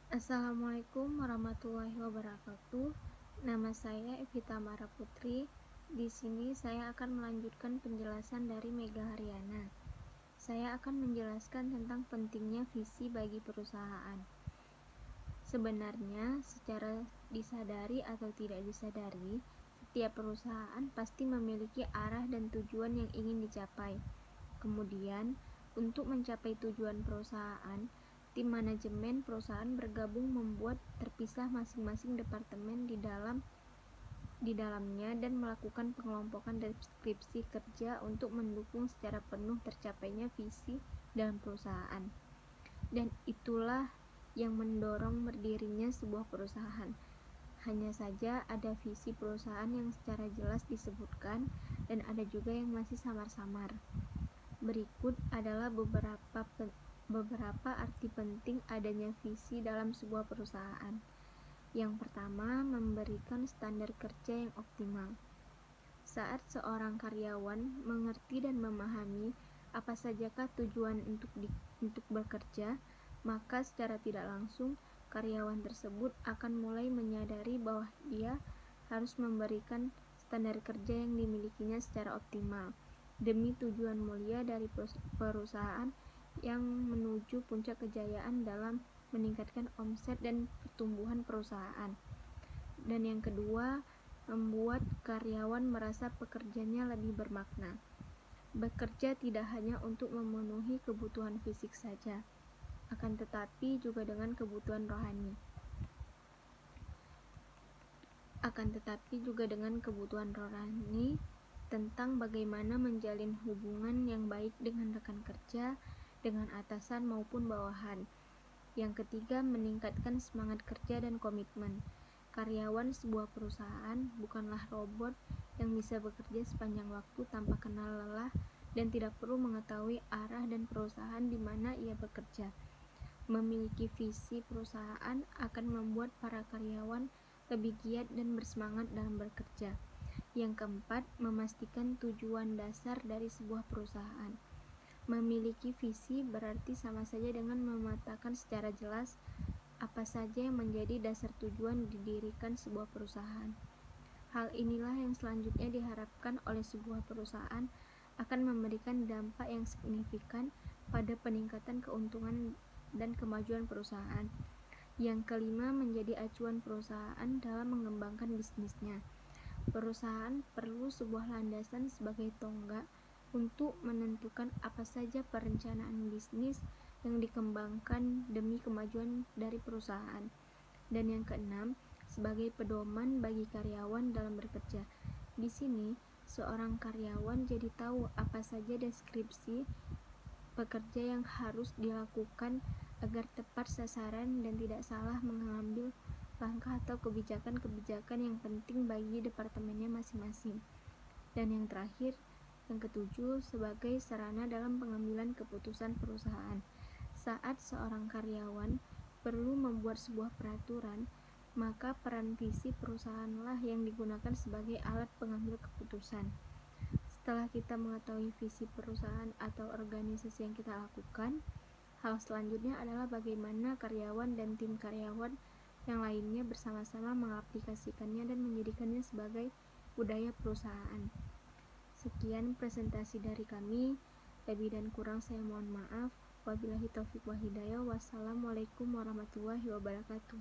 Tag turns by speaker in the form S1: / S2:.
S1: Assalamualaikum warahmatullahi wabarakatuh. Nama saya Evita Mara Putri. Di sini saya akan melanjutkan penjelasan dari Mega Haryana. Saya akan menjelaskan tentang pentingnya visi bagi perusahaan. Sebenarnya, secara disadari atau tidak disadari, setiap perusahaan pasti memiliki arah dan tujuan yang ingin dicapai. Kemudian, untuk mencapai tujuan perusahaan, tim manajemen perusahaan bergabung membuat terpisah masing-masing departemen di dalamnya dan melakukan pengelompokan deskripsi kerja untuk mendukung secara penuh tercapainya visi dalam perusahaan. Dan itulah yang mendorong berdirinya sebuah perusahaan. Hanya saja ada visi perusahaan yang secara jelas disebutkan dan ada juga yang masih samar-samar. Berikut adalah beberapa arti penting adanya visi dalam sebuah perusahaan. Yang pertama, memberikan standar kerja yang optimal. Saat seorang karyawan mengerti dan memahami apa sajakah tujuan untuk bekerja, maka secara tidak langsung karyawan tersebut akan mulai menyadari bahwa dia harus memberikan standar kerja yang dimilikinya secara optimal demi tujuan mulia dari perusahaan yang menuju puncak kejayaan dalam meningkatkan omset dan pertumbuhan perusahaan. Dan yang kedua, membuat karyawan merasa pekerjaannya lebih bermakna. Bekerja tidak hanya untuk memenuhi kebutuhan fisik saja, akan tetapi juga dengan kebutuhan rohani. Tentang bagaimana menjalin hubungan yang baik dengan rekan kerja, dengan atasan maupun bawahan. Yang ketiga, meningkatkan semangat kerja dan komitmen. Karyawan sebuah perusahaan bukanlah robot yang bisa bekerja sepanjang waktu tanpa kenal lelah dan tidak perlu mengetahui arah dan perusahaan di mana ia bekerja. Memiliki visi perusahaan akan membuat para karyawan lebih giat dan bersemangat dalam bekerja. Yang keempat, memastikan tujuan dasar dari sebuah perusahaan. Memiliki visi berarti sama saja dengan memetakan secara jelas apa saja yang menjadi dasar tujuan didirikan sebuah perusahaan. Hal inilah yang selanjutnya diharapkan oleh sebuah perusahaan akan memberikan dampak yang signifikan pada peningkatan keuntungan dan kemajuan perusahaan. Yang kelima, menjadi acuan perusahaan dalam mengembangkan bisnisnya. Perusahaan perlu sebuah landasan sebagai tonggak untuk menentukan apa saja perencanaan bisnis yang dikembangkan demi kemajuan dari perusahaan. Dan yang keenam, sebagai pedoman bagi karyawan dalam bekerja. Di sini, seorang karyawan jadi tahu apa saja deskripsi pekerja yang harus dilakukan agar tepat sasaran dan tidak salah mengambil langkah atau kebijakan-kebijakan yang penting bagi departemennya masing-masing. Dan yang terakhir, yang ketujuh, sebagai sarana dalam pengambilan keputusan perusahaan. Saat seorang karyawan perlu membuat sebuah peraturan, maka peran visi perusahaanlah yang digunakan sebagai alat pengambil keputusan. Setelah kita mengetahui visi perusahaan atau organisasi yang kita lakukan, hal selanjutnya adalah bagaimana karyawan dan tim karyawan yang lainnya bersama-sama mengaplikasikannya dan menjadikannya sebagai budaya perusahaan. Sekian presentasi dari kami. Lebih dan kurang saya mohon maaf. Wabillahi taufiq wal hidayah. Wassalamualaikum warahmatullahi wabarakatuh.